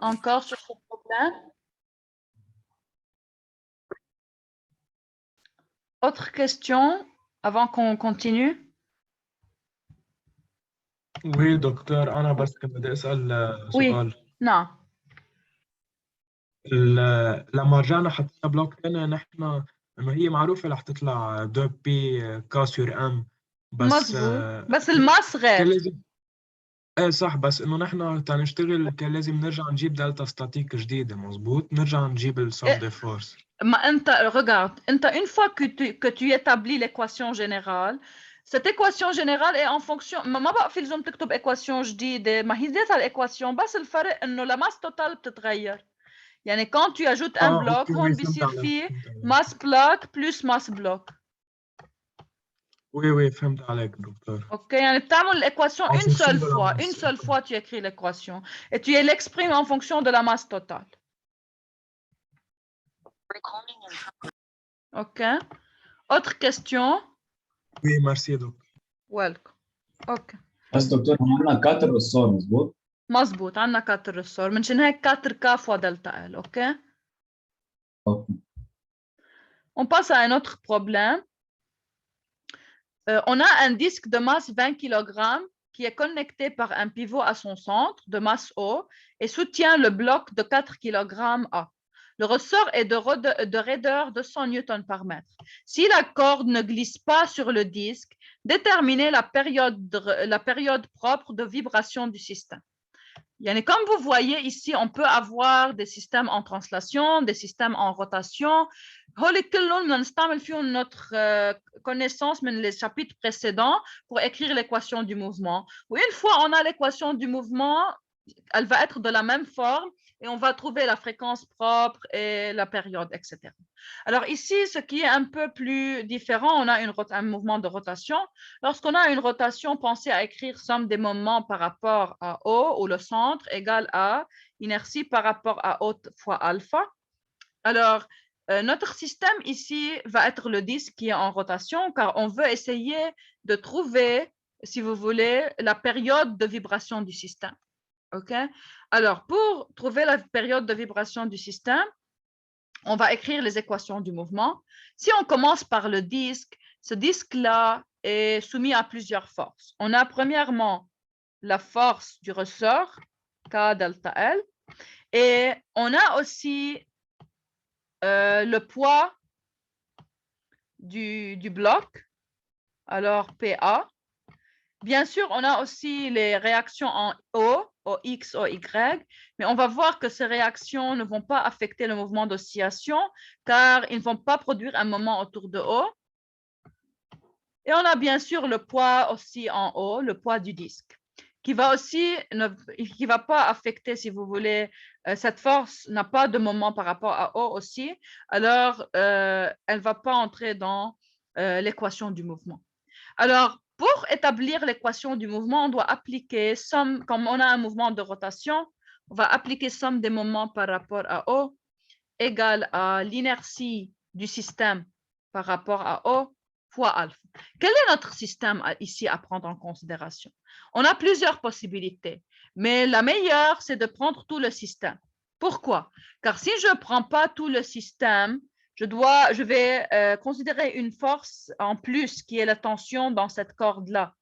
Encore sur ce problème? Autre question avant qu'on continue? Oui دكتور أنا بس كنت بدي أسأل Oui, سؤال non. لما رجعنا حطينا بلوك تاني نحن إنه هي معروفة رح تطلع 2 بي كا سور ام بس مظبوط بس الماس كان غير. لازم ايه صح بس إنه نحن تنشتغل كان لازم نرجع نجيب دلتا ستاتيك جديدة مظبوط نرجع نجيب السم دي فورس Regarde, une fois que tu établis l'équation générale, cette équation générale est en fonction. ما بقى في لزوم تكتب équation جديدة، ما هي ذاتها الإيكواسيون، بس الفرق إنه la masse totale بتتغير. يعني quand tu ajoutes un bloc, اوكي وي هون فهمت بيصير عليك في فهمت عليك masse bloc plus masse bloc. وي فهمت عليك دكتور Ok, يعني بتعمل l'équation en une fonction seule de la fois. Une masse seule fois, tu écris l'équation. Et tu l'exprimes en fonction de la masse totale. Ok. Autre question? وي ميرسي دكتور Welcome. Ok. بس دكتور عملنا كاتر والصور مظبوط؟ مظبوط عندنا 4 ريسور منشان هيك 4 K fois delta L, ok? اوكي. On passe à un autre problème. On a un disque de masse 20 kg qui est connecté par un pivot à son centre de masse O et soutient le bloc de 4 kg A. Le ressort est de raideur de 100 Newton par mètre. Si la corde ne glisse pas sur le disque, déterminez la période propre de vibration du système. Yani, comme vous voyez ici, on peut avoir des systèmes en translation, des systèmes en rotation. Notre connaissance dans les chapitres précédents pour écrire l'équation du mouvement. Une fois on a l'équation du mouvement, elle va être de la même forme et on va trouver la fréquence propre et la période, etc. Alors ici, ce qui est un peu plus différent, on a un mouvement de rotation. Lorsqu'on a une rotation, pensez à écrire somme des moments par rapport à O, où le centre égale à inertie par rapport à O fois alpha. Alors, notre système ici va être le disque qui est en rotation, car on veut essayer de trouver, si vous voulez, la période de vibration du système. OK? Alors, pour trouver la période de vibration du système, on va écrire les équations du mouvement. Si on commence par le disque, ce disque-là est soumis à plusieurs forces. On a premièrement la force du ressort, K delta L, et on a aussi le poids du bloc, alors PA. Bien sûr, on a aussi les réactions en O, OX, OY, mais on va voir que ces réactions ne vont pas affecter le mouvement d'oscillation car ils ne vont pas produire un moment autour de O. Et on a bien sûr le poids aussi en O, le poids du disque, qui va aussi, qui va pas affecter, si vous voulez, cette force n'a pas de moment par rapport à O aussi, alors elle ne va pas entrer dans l'équation du mouvement. Alors, pour établir l'équation du mouvement, on doit appliquer somme, comme on a un mouvement de rotation, on va appliquer somme des moments par rapport à O égale à l'inertie du système par rapport à O fois alpha. Quel est notre système ici à prendre en considération? On a plusieurs possibilités, mais la meilleure, c'est de prendre tout le système. Pourquoi? Car si je ne prends pas tout le système, je vais considérer une force en plus qui est la tension dans cette corde-là.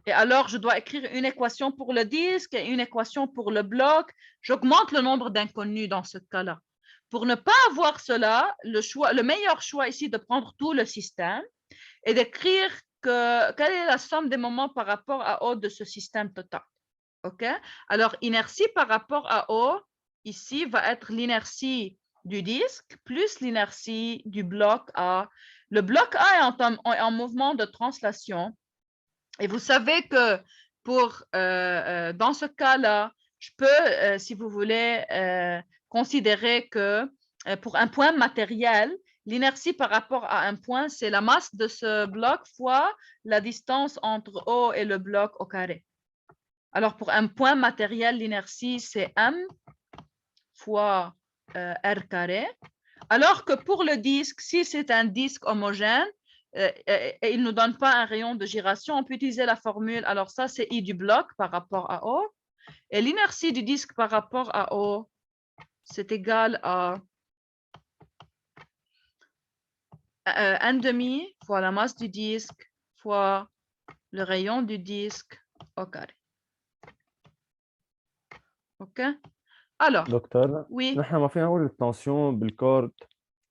Et alors, je dois écrire une équation pour le disque et une équation pour le bloc. J'augmente le nombre d'inconnus dans ce cas-là. Pour ne pas avoir cela, le meilleur choix ici, de prendre tout le système et d'écrire quelle est la somme des moments par rapport à O de ce système total. OK? Alors, inertie par rapport à O, ici, va être l'inertie du disque plus l'inertie du bloc A. Le bloc A est en mouvement de translation. Et vous savez que dans ce cas-là, je peux, si vous voulez, considérer que pour un point matériel, l'inertie par rapport à un point, c'est la masse de ce bloc fois la distance entre O et le bloc au carré. Alors, pour un point matériel, l'inertie, c'est M fois R carré. Alors que pour le disque, si c'est un disque homogène, et il ne nous donne pas un rayon de gyration, on peut utiliser la formule. Alors ça, c'est I du bloc par rapport à O. Et l'inertie du disque par rapport à O, c'est égal à 1/2 fois la masse du disque fois le rayon du disque au carré. OK? Alors, دكتور oui, نحن ما فينا نقول التنسيون بالكورد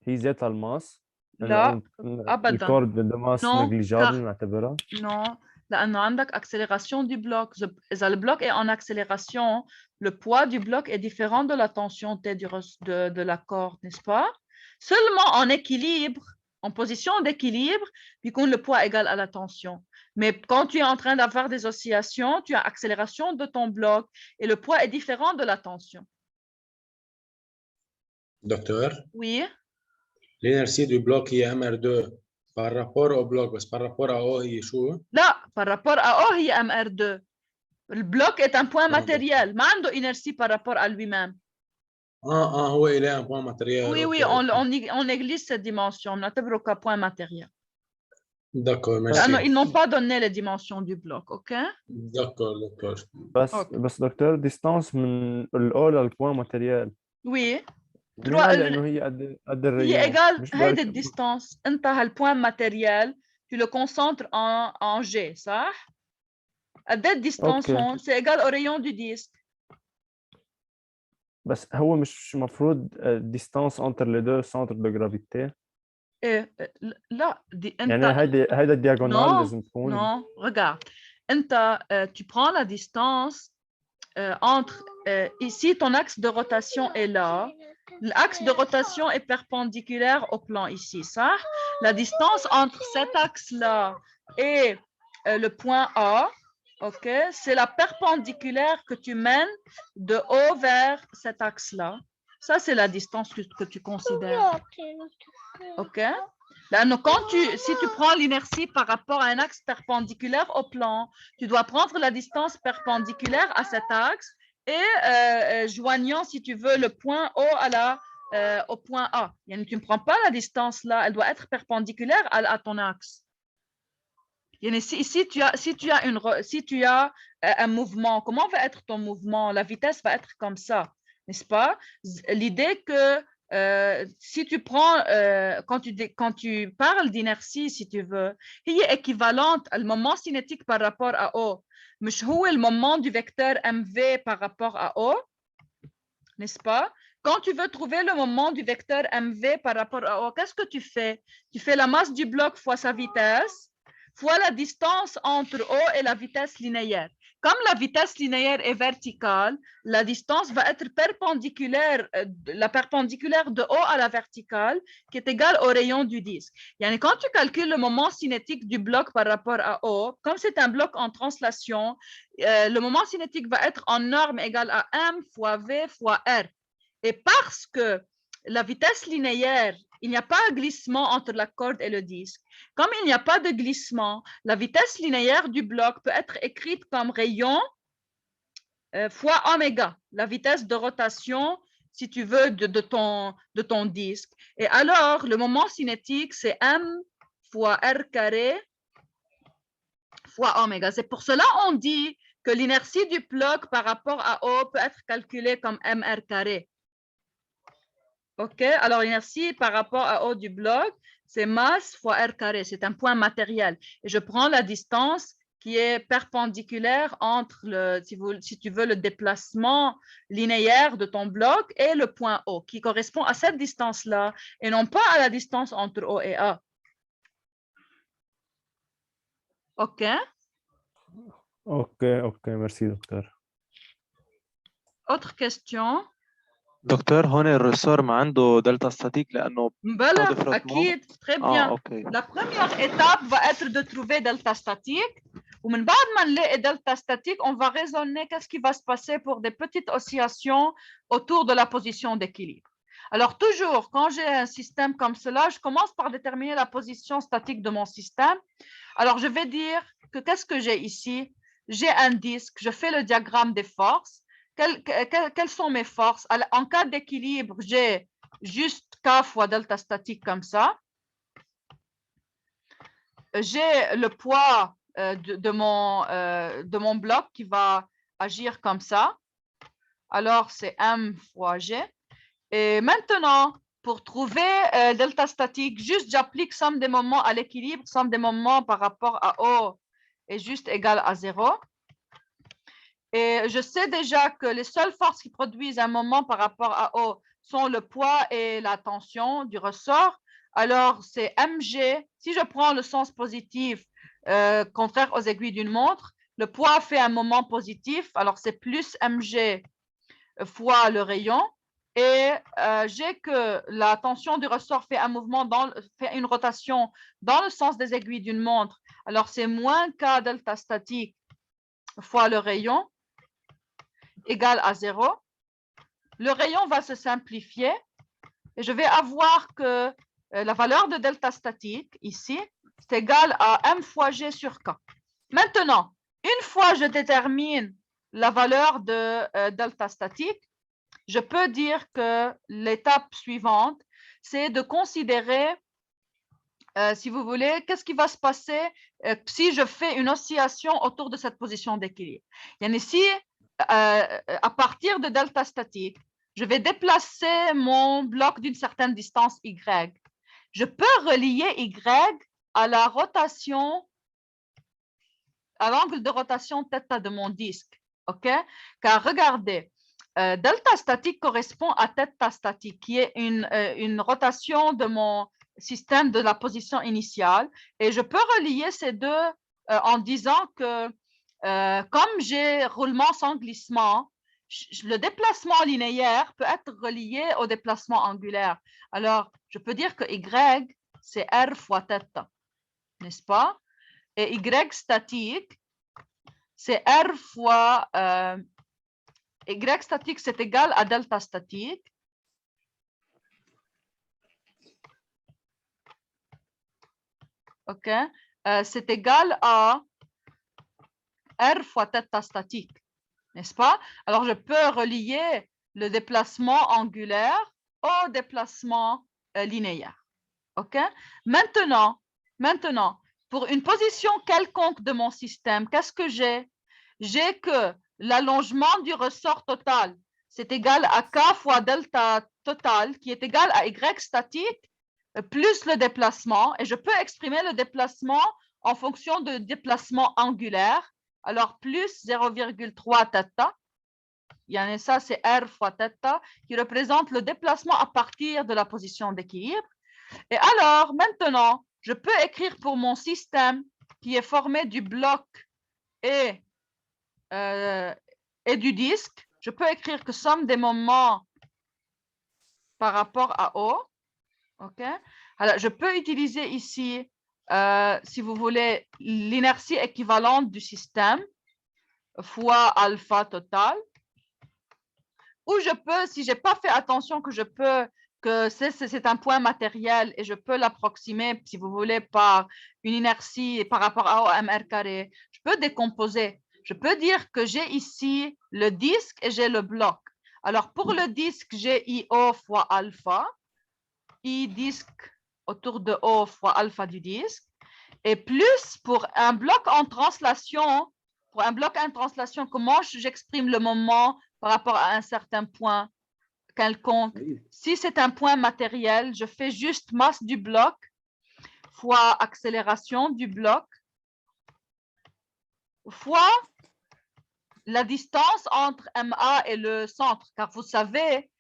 هي ذات الماس لا أبداً. الكورد دو ماس Non, نيجليجابل car- نعتبرها non, لأنه عندك accélération du bloc. إذا le bloc est en accélération, le poids du bloc est différent de la tension T de la corde, n'est-ce pas? Seulement en équilibre, en position d'équilibre, puis quand le poids égal à la tension. Mais quand tu es en train d'avoir des oscillations, tu as accélération de ton bloc et le poids est différent de la tension. Docteur, Oui, l'inertie du bloc est MR2 par rapport au bloc, بس par rapport à O هي شو؟ لا, par rapport à O, il y a MR2. Le bloc est un point matériel. ما عنده inertie par rapport à lui-même. هو إليه un point matériel. Oui, oui, on néglige cette dimension. On n'attebro qu'un point matériel. D'accord, Ah non, merci. ils n'ont pas donné les dimensions du bloc, OK? D'accord, docteur. بس دكتور ديستانس من الاو للبوان ماتيريال Oui. منيحة لانه هي قد هي الريون égale مش هيدي برك الديستانس. انت هالpoint matériel, tu le concentres en G, صح؟ قد ايه الديستانس اوكي هون؟ C'est égal au rayon du disque. بس هو مش مفروض ديستانس انتر لي دو سنتر دو جرافيتي إيه لا انت يعني هيدا الدياغونال non, لازم تكون non, regarde. انت tu prends la distance entre ici ton axe de rotation est là. L'axe de rotation est perpendiculaire au plan ici, ça. La distance entre cet axe-là et le point A, ok, c'est la perpendiculaire que tu mènes de haut vers cet axe-là. Ça, c'est la distance que tu considères. Ok? Là, si tu prends l'inertie par rapport à un axe perpendiculaire au plan, tu dois prendre la distance perpendiculaire à cet axe et joignant, si tu veux, le point O au point A. Tu ne prends pas la distance là, elle doit être perpendiculaire à ton axe. Si tu as un mouvement, comment va être ton mouvement? La vitesse va être comme ça, n'est-ce pas? L'idée que si tu prends, quand tu parles d'inertie, si tu veux, elle est équivalente au moment cinétique par rapport à O. مش هو le moment du vecteur mv par rapport à O, n'est-ce pas? Quand tu veux trouver le moment du vecteur mv par rapport à O, qu'est-ce que tu fais? Tu fais la masse du bloc fois sa vitesse, fois la distance entre O et la vitesse linéaire. Comme la vitesse linéaire est verticale, la distance va être perpendiculaire, la perpendiculaire de O à la verticale, qui est égale au rayon du disque. Yani quand tu calcules le moment cinétique du bloc par rapport à O, comme c'est un bloc en translation, le moment cinétique va être en norme égale à M fois V fois R. Et parce que la vitesse linéaire, il n'y a pas de glissement entre la corde et le disque. Comme il n'y a pas de glissement, la vitesse linéaire du bloc peut être écrite comme rayon fois oméga, la vitesse de rotation, si tu veux, de ton disque. Et alors, le moment cinétique, c'est M fois R carré fois oméga. C'est pour cela qu'on dit que l'inertie du bloc par rapport à O peut être calculée comme MR carré. OK, alors l'inertie par rapport à O du bloc, c'est masse fois R carré, c'est un point matériel. Et je prends la distance qui est perpendiculaire entre, si tu veux, le déplacement linéaire de ton bloc et le point O, qui correspond à cette distance-là, et non pas à la distance entre O et A. OK? اوكي ميرسي دكتور Autre question? دكتور هون الرسور ما عنده دلتا ستاتيك لأنه Voilà, أكيد, très bien. أوكي. La première étape va être de trouver delta statique. ومن بعد ما نلاقي delta statique, on va raisonner qu'est-ce qui va se passer pour des petites oscillations autour de la position d'équilibre. Alors toujours, quand j'ai un système comme cela, je commence par déterminer la position statique de mon système. Alors je vais dire que qu'est-ce que j'ai ici? J'ai un disque, je fais le diagramme des forces. Quelles sont mes forces? En cas d'équilibre, j'ai juste K fois delta statique comme ça. J'ai le poids de mon bloc qui va agir comme ça. Alors, c'est M fois G. Et maintenant, pour trouver delta statique, juste j'applique somme des moments à l'équilibre, somme des moments par rapport à O est juste égal à 0. Et je sais déjà que les seules forces qui produisent un moment par rapport à O sont le poids et la tension du ressort. Alors, c'est mg. Si je prends le sens positif, contraire aux aiguilles d'une montre, le poids fait un moment positif. Alors, c'est plus mg fois le rayon. Et j'ai que la tension du ressort fait un mouvement, fait une rotation dans le sens des aiguilles d'une montre. Alors, c'est moins K delta statique fois le rayon égal à 0. Le rayon va se simplifier et je vais avoir que la valeur de delta statique ici, c'est égal à M fois G sur K. Maintenant, une fois je détermine la valeur de delta statique, je peux dire que l'étape suivante, c'est de considérer, si vous voulez, qu'est-ce qui va se passer si je fais une oscillation autour de cette position d'équilibre. Ici, à partir de delta statique, je vais déplacer mon bloc d'une certaine distance Y. Je peux relier Y à la rotation, à l'angle de rotation θ de mon disque. OK? Car regardez, delta statique correspond à θ statique, qui est une rotation de mon système de la position initiale. Et je peux relier ces deux en disant que comme j'ai roulement sans glissement, le déplacement linéaire peut être relié au déplacement angulaire. Alors, je peux dire que Y, c'est R fois θ, n'est-ce pas? Et Y statique, c'est R fois... Y statique, c'est égal à delta statique. OK? C'est égal à R fois θ statique, n'est-ce pas? Alors, je peux relier le déplacement angulaire au déplacement linéaire. OK? Maintenant, pour une position quelconque de mon système, qu'est-ce que j'ai? J'ai que l'allongement du ressort total, c'est égal à K fois delta total, qui est égal à Y statique plus le déplacement. Et je peux exprimer le déplacement en fonction de déplacement angulaire. Alors, plus 0,3 θ. Ça, c'est R fois θ, qui représente le déplacement à partir de la position d'équilibre. Et alors, maintenant, je peux écrire pour mon système qui est formé du bloc et du disque, je peux écrire que somme des moments par rapport à O. OK? Alors, je peux utiliser ici, si vous voulez, l'inertie équivalente du système fois alpha total. Ou je peux, si je n'ai pas fait attention que c'est un point matériel et je peux l'approximer, si vous voulez, par une inertie par rapport à OMR carré, je peux décomposer. Je peux dire que j'ai ici le disque et j'ai le bloc. Alors, pour le disque, j'ai IO fois alpha, I disque autour de O fois alpha du disque, et plus pour un bloc en translation, comment j'exprime le moment par rapport à un certain point quelconque. Si c'est un point matériel, je fais juste masse du bloc fois accélération du bloc fois la distance entre MA et le centre. Car vous savez,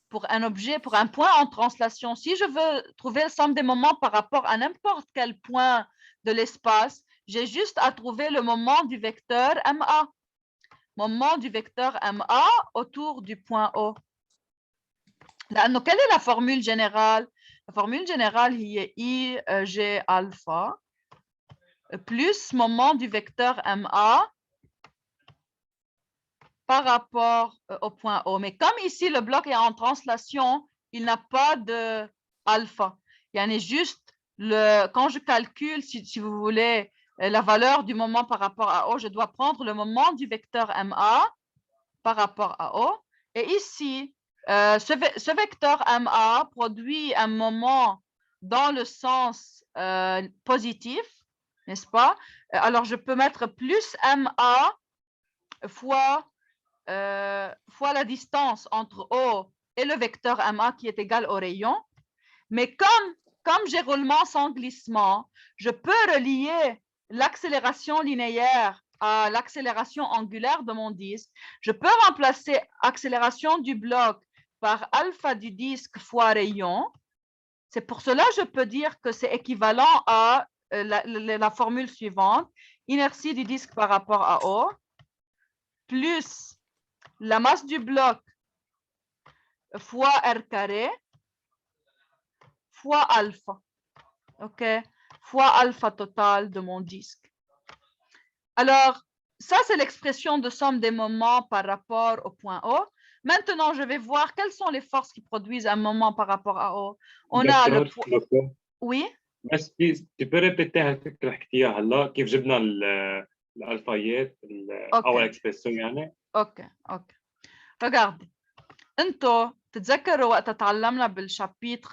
pour un objet, pour un point en translation, si je veux trouver la somme des moments par rapport à n'importe quel point de l'espace, j'ai juste à trouver le moment du vecteur MA. Moment du vecteur MA autour du point O. Donc, quelle est la formule générale? La formule générale est IG alpha plus moment du vecteur MA par rapport au point O. Mais comme ici, le bloc est en translation, il n'a pas de alpha. Il y en a juste, quand je calcule, si vous voulez, la valeur du moment par rapport à O, je dois prendre le moment du vecteur MA par rapport à O. Et ici, ce vecteur MA produit un moment dans le sens positif, n'est-ce pas? Alors, je peux mettre plus MA fois la distance entre O et le vecteur MA qui est égal au rayon. Mais comme j'ai roulement sans glissement, je peux relier l'accélération linéaire à l'accélération angulaire de mon disque. Je peux remplacer accélération du bloc par alpha du disque fois rayon. C'est pour cela que je peux dire que c'est équivalent à la formule suivante. Inertie du disque par rapport à O, plus la masse du bloc fois R carré, fois alpha. OK? Fois alpha total de mon disque. Alors, ça, c'est l'expression de somme des moments par rapport au point O. Maintenant, je vais voir quelles sont les forces qui produisent un moment par rapport à O. On a le point. Oui? بس tu peux répéter هالفكرة اللي حكيتيها هلا كيف جبنا الالفايات او الاكسبرسيون يعني؟ اوكي. Regardez. انتو تتذكروا وقت تعلمنا بالشابيتر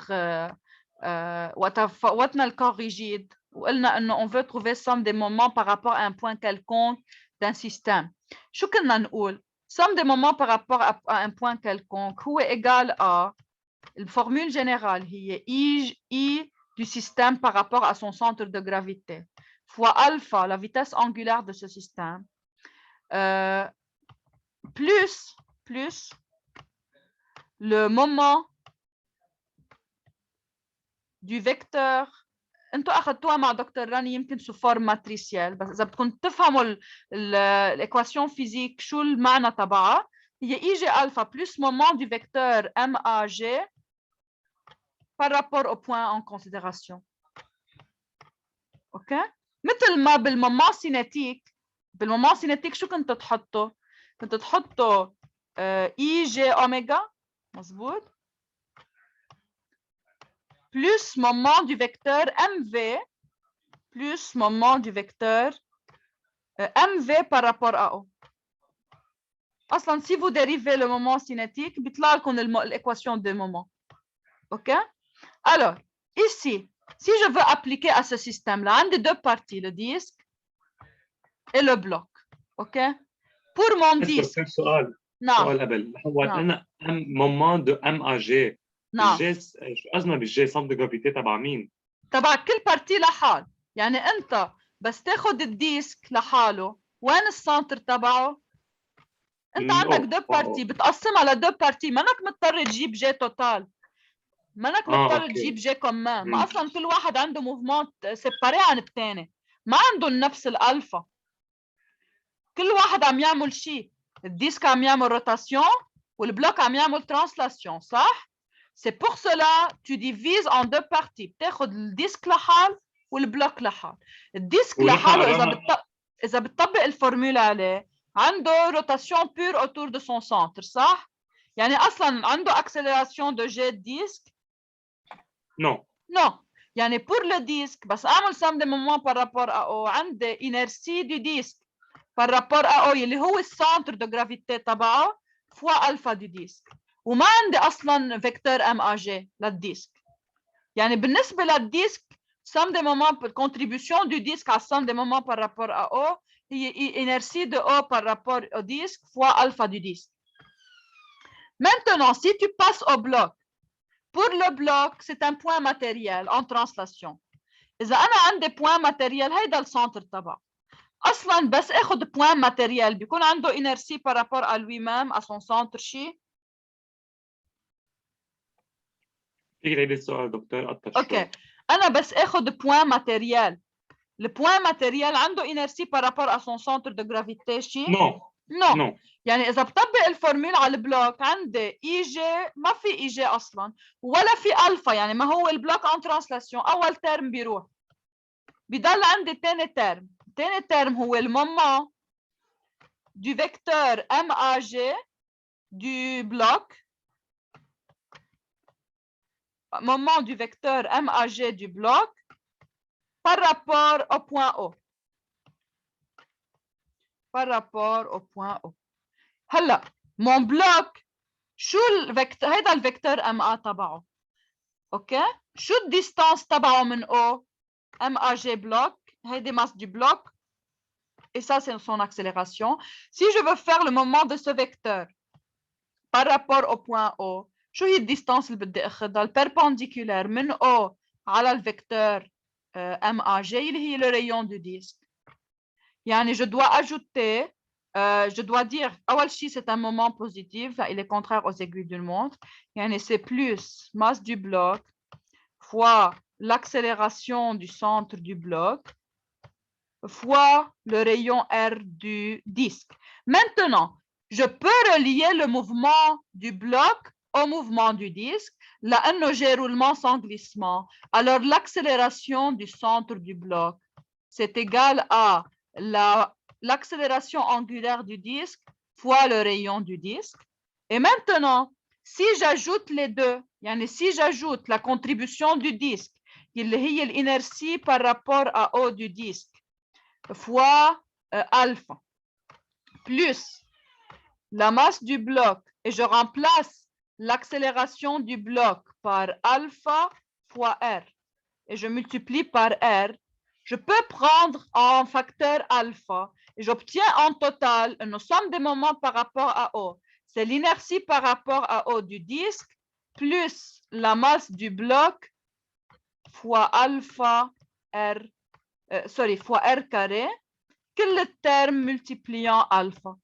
وقت فوتنا الكور ريجيد وقلنا انه on veut trouver somme des moments par rapport à un point quelconque d'un système. شو كنا نقول؟ somme des moments par rapport à un point quelconque هو égal à الفورمule générale هي I du système par rapport à son centre de gravité fois alpha, la vitesse angulaire de ce système, plus le moment du vecteur. انتوا اخذتوها مع دكتور راني يمكن sous forme matricielle، بس اذا بدكم تفهموا الايكواسيون فيزيك شو المعنى تبعها، هي اي جي الفا بلس moment du vecteur MAG par rapport au point en considération. اوكي؟ مثل ما بالمومون سينيتيك شو كنتوا تحطوا؟ كنتوا تحطوا اي جي اوميجا، مظبوط؟ plus moment du vecteur MV plus moment du vecteur MV par rapport à O. Aslan, si vous dérivez le moment cinétique, بيطلع لكم l'équation de moment. OK? Alors, ici, si je veux appliquer à ce système-là, un des deux parties, le disque et le bloc. OK? Pour mon disque. سؤال قبل هو قلنا moment de MAG. نعم. شو قصدنا بالجي سنتر جرافيتي تبع مين؟ تبع كل بارتي لحال، يعني انت بس تاخذ الديسك لحاله، وين السنتر تبعه؟ انت عندك دو بارتي بتقسمها لدو بارتي، منك مضطر تجيب جي توتال، منك مضطر تجيب جي كمان، ما اصلا كل واحد عنده موفمنت سيباري عن الثاني، ما عندهم نفس الالفا، كل واحد عم يعمل شيء، الديسك عم يعمل روتاسيون والبلوك عم يعمل ترانسلاسيون، صح؟ C'est pour cela tu divises en deux parties. بتاخذ الديسك لحال والبلوك لحال. الديسك لحاله إذا بتطبق الفورمولا عليه عنده روتاسيون بور autour de son centre، صح؟ يعني أصلاً عنده accélération de jet disque؟ Non. يعني pour le disque بس أعمل somme des moments par rapport à O، عندي inertie du disque par rapport à O اللي هو السنتر de gravité تبعه fois alpha du disque. وما عندي اصلا فيكتور MAG للديسك، يعني بالنسبه للديسك somme des moments contribution du disque à somme des moments par rapport à O هي inertie de O par rapport au disque fois alpha du disque. Maintenant, si tu passes au bloc, pour le bloc c'est un point matériel en translation. اذا انا عندي point matériel هيدا السنتر تبعه، اصلا بس اخذ point matériel بيكون عنده inertie par rapport à lui-même à son centre شيء. اوكي، انا بس اخذ بوين ماتيريال، البوين ماتيريال عنده انرسي بارابور ا سون سنتر دو جرافيتي شيء؟ نو. يعني اذا بطبق الفورمول على البلوك عندي اي جي، ما في اي جي اصلا ولا في الفا، يعني ما هو البلوك ان ترانسلاسيون، اول ترم بيروح، بضل عندي ثاني ترم هو المومون دو فيكتور MAG du bloc، moment du vecteur MAG du bloc par rapport au point O. Par rapport au point O. هلا mon bloc شو الفيكتور؟ هيدا الفيكتور MA تبعه. اوكي؟ شو الديستانس تبعه من O؟ MAG bloc، هيدي ماس دي بلوك Et ça, c'est son accélération. Si je veux faire le moment de ce vecteur par rapport au point O, شو هي الديستانس اللي بدي اخذها البيربنديكولار من O على الفecteur MAG اللي هي le rayon du disque. يعني je dois ajouter, je dois dire, أول شيء c'est un moment positif, il est contraire aux aiguilles d'une montre. يعني c'est plus masse du bloc fois l'accélération du centre du bloc fois le rayon R du disque. Maintenant, je peux relier le mouvement du bloc au mouvement du disque. لأنه j'ai roulement sans glissement. Alors, l'accélération du centre du bloc, c'est égal à l'accélération angulaire du disque fois le rayon du disque. Et maintenant, si j'ajoute les deux, si j'ajoute la contribution du disque, qui est l'inertie par rapport à O du disque, fois alpha, plus la masse du bloc, et je remplace l'accélération du bloc par alpha fois R, et je multiplie par R, je peux prendre en facteur alpha, et j'obtiens en total une somme des moments par rapport à O. C'est l'inertie par rapport à O du disque, plus la masse du bloc fois alpha R, fois R carré, كل الترم multipliant alpha.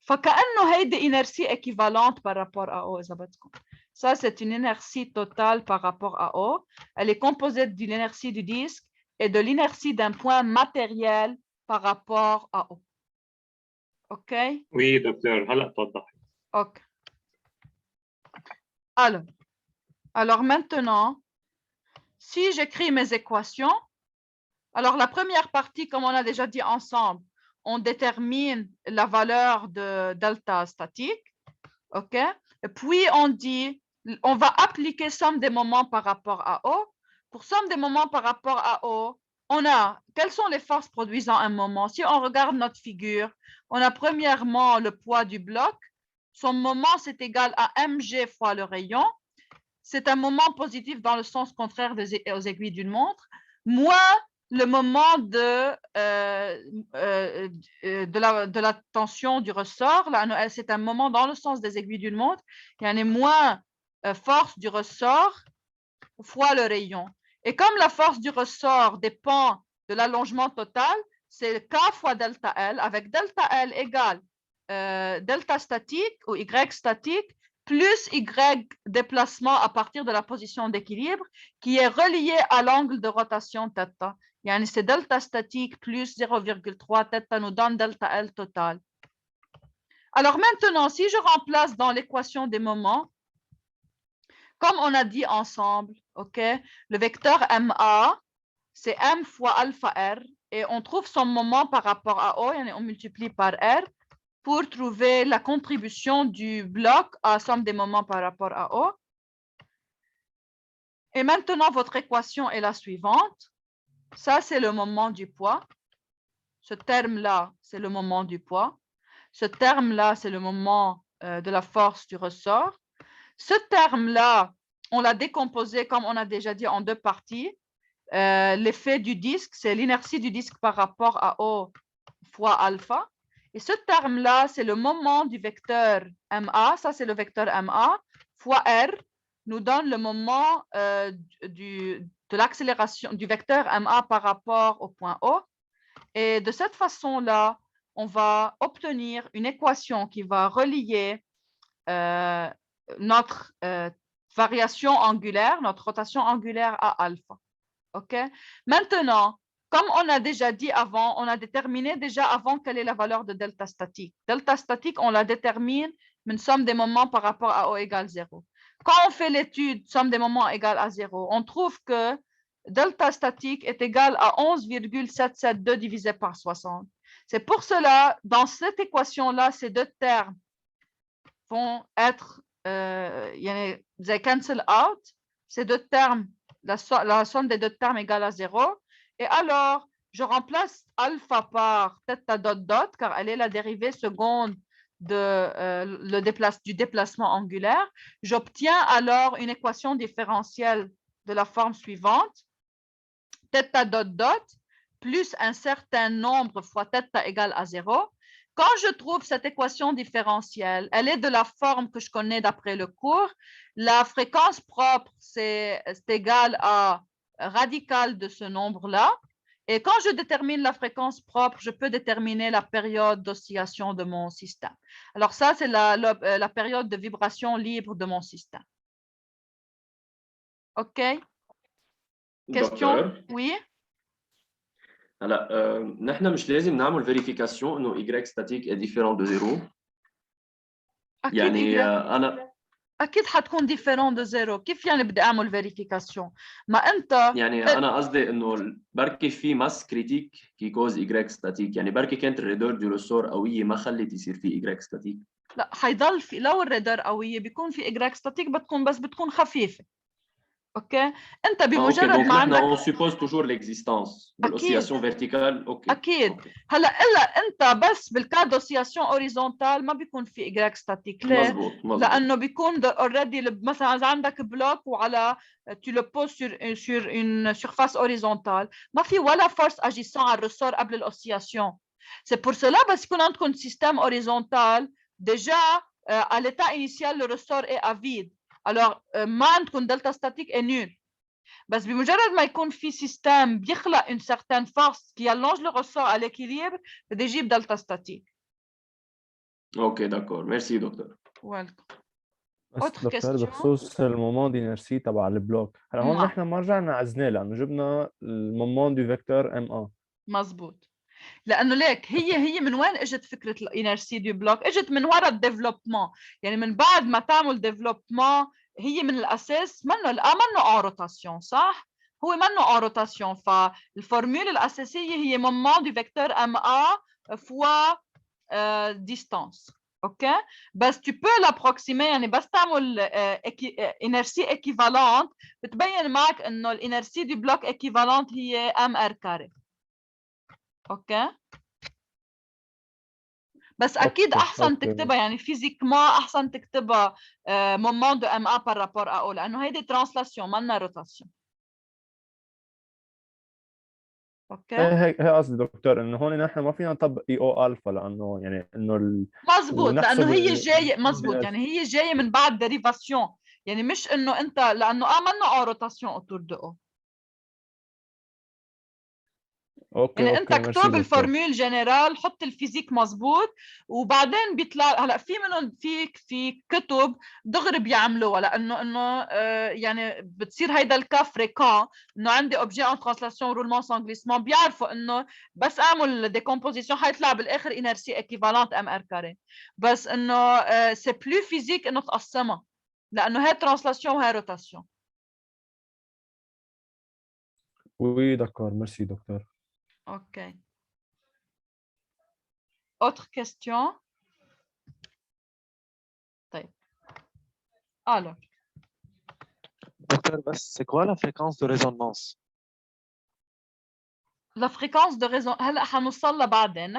فكأنه هيدي inertie équivalente par rapport à O إذا بدكم. Ça, c'est une inertie totale par rapport à O. Elle est composée de l'inertie du disque et de l'inertie d'un point matériel par rapport à O. OK? Oui, docteur, هلا توضحي. OK. Alors maintenant, si j'écris mes équations, alors la première partie, comme on a déjà dit ensemble, on détermine la valeur de delta statique, OK? Et puis on dit, on va appliquer somme des moments par rapport à O. Pour somme des moments par rapport à O, on a, quelles sont les forces produisant un moment? Si on regarde notre figure, on a premièrement le poids du bloc. Son moment, c'est égal à mg fois le rayon. C'est un moment positif dans le sens contraire aux aiguilles d'une montre, moins le moment de la tension du ressort. Là, c'est un moment dans le sens des aiguilles d'une montre. Il y en a moins force du ressort fois le rayon. Et comme la force du ressort dépend de l'allongement total, c'est K fois delta L, avec delta L égale delta statique ou Y statique plus Y déplacement à partir de la position d'équilibre qui est relié à l'angle de rotation θ. C'est delta statique plus 0,3 θ nous donne delta L total. Alors maintenant, si je remplace dans l'équation des moments, comme on a dit ensemble, OK, le vecteur MA, c'est M fois alpha R, et on trouve son moment par rapport à O, et on multiplie par R, pour trouver la contribution du bloc à somme des moments par rapport à O. Et maintenant, votre équation est la suivante. Ça, c'est le moment du poids. Ce terme-là, c'est le moment du poids. Ce terme-là, c'est le moment de la force du ressort. Ce terme-là, on l'a décomposé, comme on a déjà dit, en deux parties. L'effet du disque, c'est l'inertie du disque par rapport à O fois alpha. Et ce terme-là, c'est le moment du vecteur MA, ça c'est le vecteur MA, fois R, nous donne le moment de l'accélération du vecteur MA par rapport au point O. Et de cette façon-là, on va obtenir une équation qui va relier notre variation angulaire, notre rotation angulaire à alpha. OK? Maintenant, comme on a déjà dit avant, on a déterminé déjà avant quelle est la valeur de delta statique. Delta statique, on la détermine une somme des moments par rapport à O égale 0. Quand on fait l'étude somme des moments égale à 0, on trouve que delta statique est égal à 11,772 divisé par 60. C'est pour cela, dans cette équation-là, ces deux termes vont être, they cancel out. Ces deux termes, la somme des deux termes égale à 0. Et alors, je remplace alpha par θ dot dot, car elle est la dérivée seconde du déplacement angulaire. J'obtiens alors une équation différentielle de la forme suivante. Θ dot dot plus un certain nombre fois θ égale à 0. Quand je trouve cette équation différentielle, elle est de la forme que je connais d'après le cours. La fréquence propre, c'est égal à radical de ce nombre-là. Et quand je détermine la fréquence propre, je peux déterminer la période d'oscillation de mon système. Alors ça, c'est la période de vibration libre de mon système. OK? Question? دكتور Oui? هلا نحن مش لازم نعمل فيريفيكاسيون انه Y statique est différent de 0 أكيد يعني Y. انا أكيد حتكون différent de 0. كيف يعني بدي أعمل فيريفيكاسيون؟ ما أنت يعني انا قصدي انه بركي في ماس كريتيك كي كوز Y statique يعني بركي كانت الريدور دو ريسور قويه ما خلت يصير في Y statique. لا حيضل في لو الرادار قوية بيكون في Y statique بتكون خفيفة. اوكي انت بمجرد اوكي ما نحن عندك on suppose toujours l'existence بالاوسيلاسيون فيرتيكال. اوكي اكيد أوكي. هلا الا انت بس بالكاد دوسياسيون اوريزونتال ما بيكون في Y statique. ليه؟ مزبوط لانه بيكون اوريدي مثلا اذا عندك بلوك وعلى tu le poses sur une surface horizontale ما في ولا force agissant على الرسور قبل الاوسياسيون. C'est pour cela بس يكون عندكم système horizontal déjà à l'état initial le ressort est à vide. alors ما عندكم delta statique est nul. بس بمجرد ما يكون في سيستم بيخلق une certaine force qui allonge le ressort à l'équilibre بدي يجيب delta statique. اوكي دكتور ميرسي دكتور. Welcome. بس Autre دكتور question? بخصوص المومون دينيرسي تبع البلوك، هلا هون نعم. نحن ما رجعنا عزناه لانه جبنا المومون دو فيكتور ام ا. مزبوط. لانه ليك هي من وين اجت فكره الانرسي دو بلوك؟ اجت من وراء الديفلوبمون، يعني من بعد ما تعمل ديفلوبمون هي من الاساس منه ان روتاسيون صح؟ هو منه ان روتاسيون. فالفورمول الاساسيه هي مومون دو فيكتور ام ا فوا ديستانس. اوكي بس tu peux l'approximer يعني بس تعمل انرسي ايكيفالونت بتبين معك انه الانرسي دو بلوك ايكيفالونت هي ام ار كاري. اوكي بس اكيد احسن تكتبها يعني فيزيكما احسن تكتبها مومون دو ام ا بار رابور ا او لانه هيدي ترانسلاسيون مالنا روتاسيون. اوكي هي قصدي دكتور انه هون نحن ما فينا نطبق اي او الفا لانه يعني انه مزبوط لانه هي جايه مزبوط يعني هي جايه من بعد ديريفاسيون يعني مش انه انت لانه منه او روتاسيون اوتور دو او. اوكي يعني انت اكتب الفورمول جنرال حط الفيزيك مزبوط وبعدين بيطلع. هلا في منهم في كتب دغري بيعملوها لانه يعني بتصير هيدا الكاف فريكون انه عندي اوبجي ان ترانسلاسيون رولمون سانغليسمون بيعرفوا انه بس اعمل ديكومبوزيشن حيطلع بالاخر انرسي ايكيفالونت ام ار كاري. بس انه سي بلو فيزيك انه تقسمها لانه هي ترانسلاسيون وهي روتاسيون. وي دكتور ميرسي دكتور. OK. Autre question? طيب. Alors. Docteur, c'est quoi la fréquence de résonance? La fréquence de résonance هلا حنوصل لها بعدين.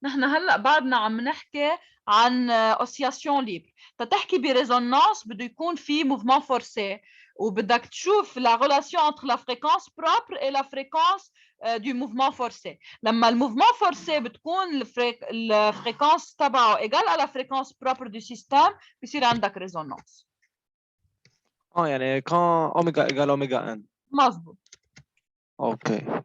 نحن هلا بعدنا عم نحكي عن اوسياسيون ليبر. تتحكي بريزونانس بده يكون في موفمون فورسي وبدك تشوف la relation entre la fréquence propre et la fréquence du mouvement forcé. لما الموفمون فورسي بتكون الفريكونس تبعه égal à la fréquence propre du système بصير عندك ريزونانس. يعني quand oméga égale oméga n. مظبوط. اوكي.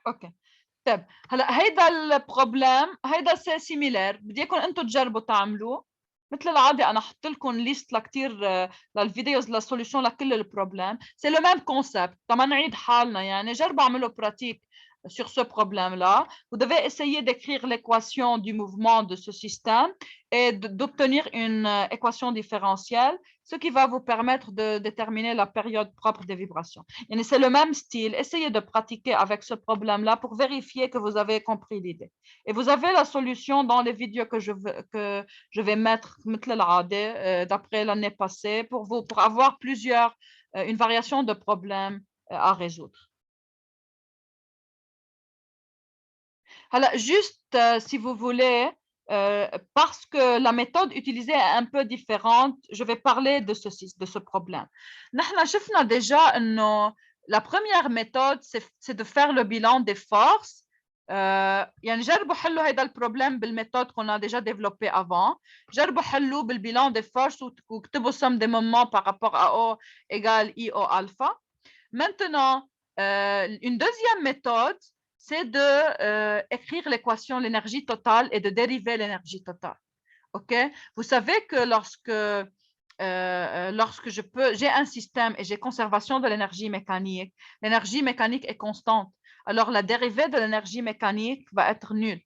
اوكي طيب هلا هيدا البروبليم هيدا سي سيميلير بدي اياكم انتم تجربوا تعملوه مثل العاده. انا حط لكم ليست لكثير للفيديوز للسوليوشن لكل البروبليم. سي لو ميم كونسيبت طبعا نعيد حالنا يعني جربوا اعملوا براتيك sur ce problème-là. Vous devez essayer d'écrire l'équation du mouvement de ce système et d'obtenir une équation différentielle, ce qui va vous permettre de déterminer la période propre des vibrations. Et c'est le même style. Essayez de pratiquer avec ce problème-là pour vérifier que vous avez compris l'idée. Et vous avez la solution dans les vidéos que je vais mettre d'après l'année passée pour avoir une variation de problèmes à résoudre. Alors, juste si vous voulez, parce que la méthode utilisée est un peu différente, je vais parler de ce problème. نحن شفنا déjà إنه la première méthode, c'est de faire le bilan des forces. يعني جربوا حلوا هذا البروبلème بالميثode qu'on a déjà développé avant. جربوا حلوا بالbilan des forces واكتبوا somme des moments par rapport à O égale IO alpha. Maintenant, une deuxième méthode, c'est d'écrire l'équation l'énergie totale et de dériver l'énergie totale. OK? Vous savez que lorsque j'ai un système et j'ai conservation de l'énergie mécanique est constante. Alors, la dérivée de l'énergie mécanique va être nulle.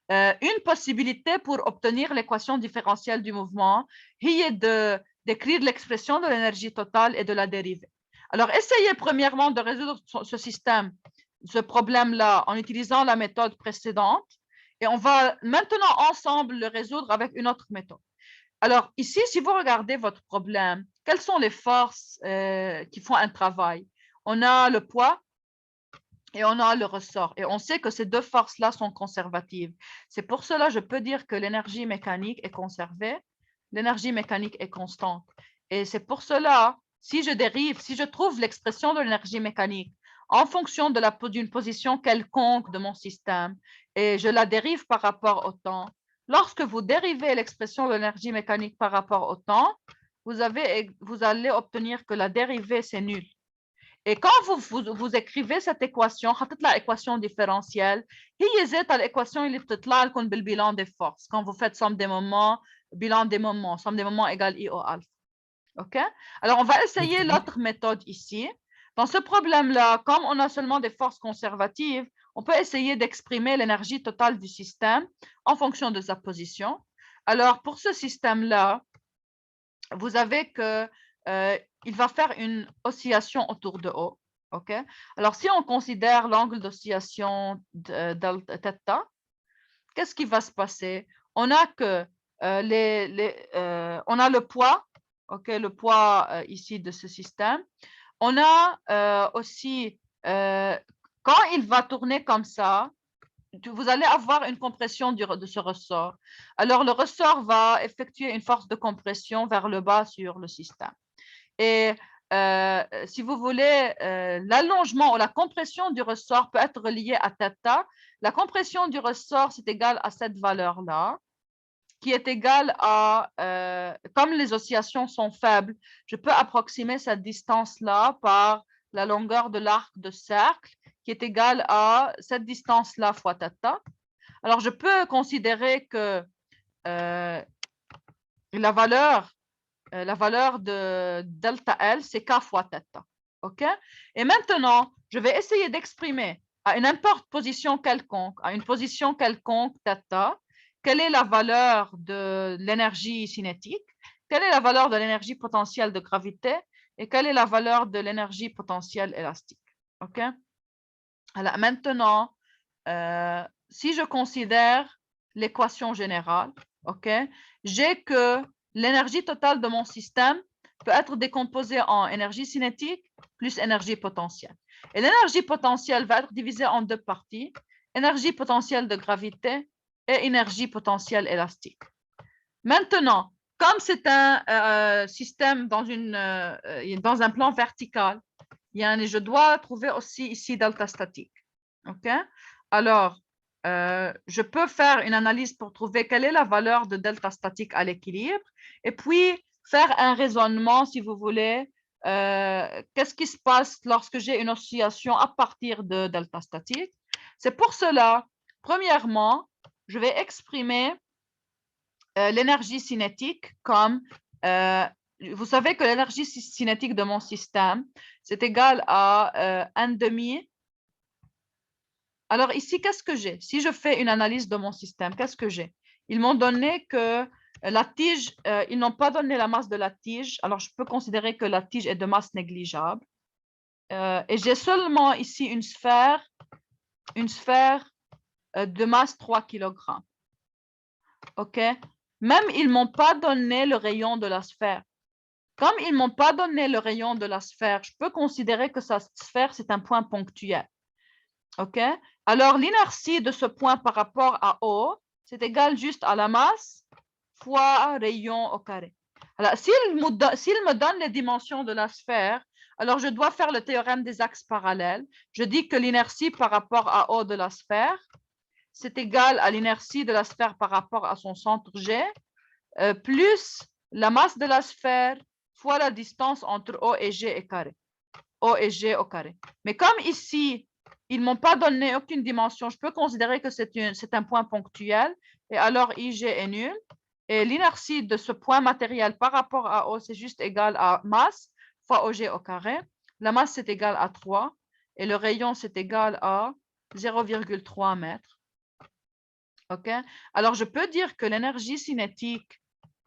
Une possibilité pour obtenir l'équation différentielle du mouvement est d'écrire l'expression de l'énergie totale et de la dériver. Alors, essayez premièrement de résoudre ce système, ce problème-là, en utilisant la méthode précédente. Et on va maintenant ensemble le résoudre avec une autre méthode. Alors, ici, si vous regardez votre problème, quelles sont les forces qui font un travail? On a le poids et on a le ressort. Et on sait que ces deux forces-là sont conservatives. C'est pour cela que je peux dire que l'énergie mécanique est conservée, l'énergie mécanique est constante. Et c'est pour cela, si je trouve l'expression de l'énergie mécanique en fonction d'une position quelconque de mon système et je la dérive par rapport au temps, lorsque vous dérivez l'expression de l'énergie mécanique par rapport au temps, vous allez obtenir que la dérivée, c'est nul. Et quand vous écrivez cette équation, l'équation différentielle, c'est l'équation qui بتطلع لكم بالbilan des forces. Quand vous faites somme des moments, bilan des moments, somme des moments égale IO alpha. OK? Alors, on va essayer l'autre méthode ici. Dans ce problème-là, comme on a seulement des forces conservatives, on peut essayer d'exprimer l'énergie totale du système en fonction de sa position. Alors, pour ce système-là, vous avez que il va faire une oscillation autour de O. OK? Alors, si on considère l'angle d'oscillation θ, qu'est-ce qui va se passer? On a que on a le poids, OK, le poids ici de ce système. On a aussi, quand il va tourner comme ça, vous allez avoir une compression de ce ressort. Alors, le ressort va effectuer une force de compression vers le bas sur le système. Et si vous voulez, l'allongement ou la compression du ressort peut être reliée à θ. La compression du ressort, c'est égal à cette valeur-là, qui est égale à, comme les oscillations sont faibles, je peux approximer cette distance-là par la longueur de l'arc de cercle, qui est égale à cette distance-là fois θ. Alors, je peux considérer que la valeur de delta L, c'est K fois θ. OK? Et maintenant, je vais essayer d'exprimer à n'importe position quelconque, à une position quelconque θ, quelle est la valeur de l'énergie cinétique, quelle est la valeur de l'énergie potentielle de gravité et quelle est la valeur de l'énergie potentielle élastique. OK? Alors maintenant, si je considère l'équation générale, OK, j'ai que l'énergie totale de mon système peut être décomposée en énergie cinétique plus énergie potentielle. Et l'énergie potentielle va être divisée en deux parties, énergie potentielle de gravité et énergie potentielle élastique. Maintenant, comme c'est un système dans un plan vertical, je dois trouver aussi ici delta statique. OK? Alors, je peux faire une analyse pour trouver quelle est la valeur de delta statique à l'équilibre et puis faire un raisonnement, si vous voulez, qu'est-ce qui se passe lorsque j'ai une oscillation à partir de delta statique. C'est pour cela, premièrement, je vais exprimer l'énergie cinétique comme, vous savez que l'énergie cinétique de mon système, c'est égal à 1/2. Alors ici, qu'est-ce que j'ai? Si je fais une analyse de mon système, qu'est-ce que j'ai? Ils m'ont donné que la tige, ils n'ont pas donné la masse de la tige. Alors, je peux considérer que la tige est de masse négligeable. Et j'ai seulement ici une sphère de masse 3 kg. OK? Même, ils ne m'ont pas donné le rayon de la sphère. Comme ils ne m'ont pas donné le rayon de la sphère, je peux considérer que cette sphère, c'est un point ponctuel. OK? Alors, l'inertie de ce point par rapport à O, c'est égal juste à la masse fois rayon au carré. Alors, s'il me donne les dimensions de la sphère, alors je dois faire le théorème des axes parallèles. Je dis que l'inertie par rapport à O de la sphère, c'est égal à l'inertie de la sphère par rapport à son centre G, plus la masse de la sphère fois la distance entre O et G et carré. O et G au carré. Mais comme ici, ils ne m'ont pas donné aucune dimension, je peux considérer que c'est un point ponctuel, et alors IG est nul. Et l'inertie de ce point matériel par rapport à O, c'est juste égal à masse fois OG au carré. La masse, c'est égal à 3, et le rayon, c'est égal à 0,3 mètres. OK? Alors, je peux dire que l'énergie cinétique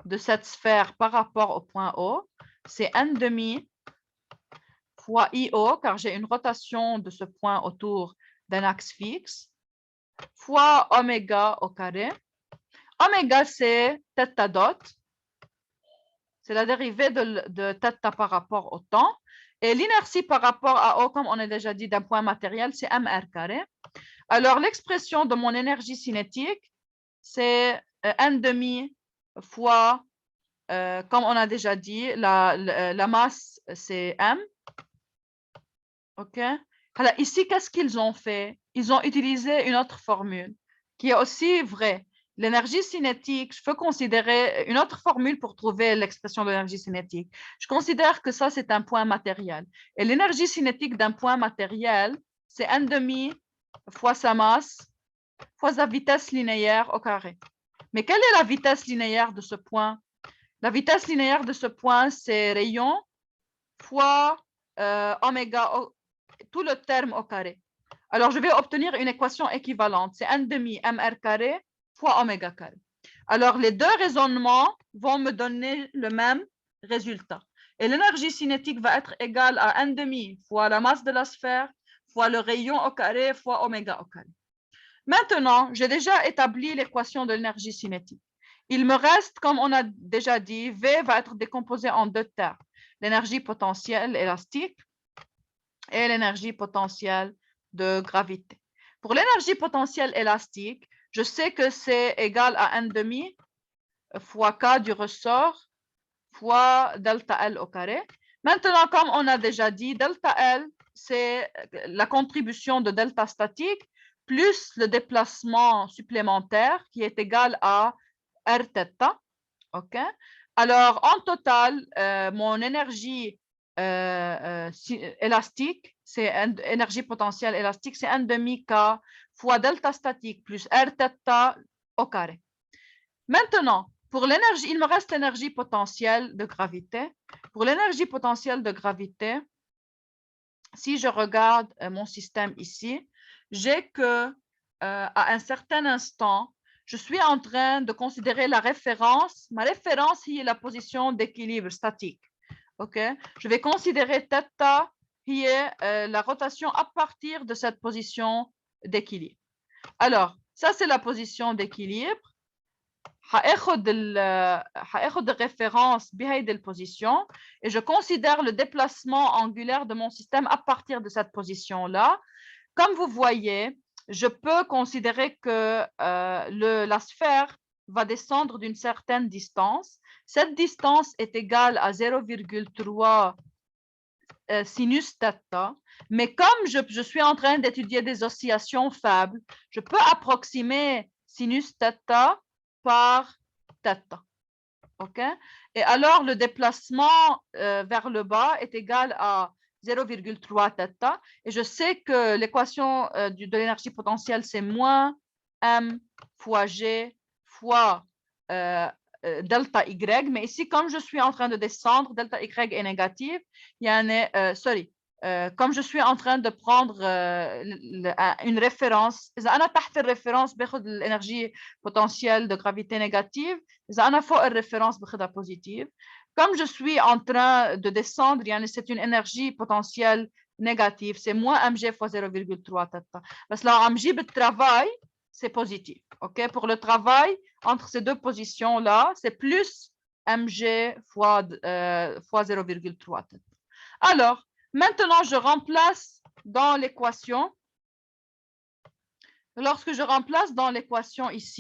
de cette sphère par rapport au point O, c'est n' fois IO, car j'ai une rotation de ce point autour d'un axe fixe, fois oméga au carré. Oméga, c'est θ dot. C'est la dérivée de θ par rapport au temps. Et l'inertie par rapport à O, comme on a déjà dit, d'un point matériel, c'est mr carré. Alors, l'expression de mon énergie cinétique, c'est n' fois, comme on a déjà dit, la masse, c'est m. OK? Alors, ici, qu'est-ce qu'ils ont fait? Ils ont utilisé une autre formule qui est aussi vraie. L'énergie cinétique, je peux considérer une autre formule pour trouver l'expression de l'énergie cinétique. Je considère que ça, c'est un point matériel. Et l'énergie cinétique d'un point matériel, c'est n' fois sa masse fois sa vitesse linéaire au carré. Mais quelle est la vitesse linéaire de ce point? La vitesse linéaire de ce point, c'est rayon fois oméga, tout le terme au carré. Alors, je vais obtenir une équation équivalente. C'est n' mr carré fois oméga carré. Alors, les deux raisonnements vont me donner le même résultat. Et l'énergie cinétique va être égale à n' fois la masse de la sphère fois le rayon au carré fois oméga au carré. Maintenant, j'ai déjà établi l'équation de l'énergie cinétique. Il me reste, comme on a déjà dit, V va être décomposé en deux termes. L'énergie potentielle élastique et l'énergie potentielle de gravité. Pour l'énergie potentielle élastique, je sais que c'est égal à n' fois K du ressort fois delta L au carré. Maintenant, comme on a déjà dit, delta L, c'est la contribution de delta statique plus le déplacement supplémentaire qui est égal à Rθ. OK? Alors, en total, mon énergie élastique, c'est énergie potentielle élastique, c'est n' K fois delta statique plus Rθ au carré. Maintenant, pour l'énergie, il me reste l'énergie potentielle de gravité. Pour l'énergie potentielle de gravité, si je regarde mon système ici, j'ai que à un certain instant, je suis en train de considérer la référence. Ma référence est la position d'équilibre statique. OK? Je vais considérer θ qui est la rotation à partir de cette position d'équilibre. Alors, ça, c'est la position d'équilibre. هاخد الريفérence بهيدي الposition et je considère le déplacement angulaire de mon système à partir de cette position-là. Comme vous voyez, je peux considérer que la sphère va descendre d'une certaine distance. Cette distance est égale à 0,3 sinus θ. Mais comme je suis en train d'étudier des oscillations faibles, je peux approximer sinus θ par θ. OK? Et alors, le déplacement vers le bas est égal à 0,3 θ. Et je sais que l'équation de l'énergie potentielle, c'est moins m fois g fois delta y. Mais ici, comme je suis en train de descendre, delta y est négative. Comme je suis en train de prendre une référence, إذا أنا تحت الريفرنس باخد l'énergie potentielle de gravité négative, إذا أنا فوق الريفرنس باخدها positive. Comme je suis en train de descendre, c'est une énergie potentielle négative, c'est moins mg fois 0,3 θ. بس لو عم جيب الترافاي, c'est positif. OK? Pour le travail, entre ces deux positions-là, c'est plus mg fois 0,3 θ. Alors, maintenant, je remplace dans l'équation. Lorsque je remplace dans l'équation ici,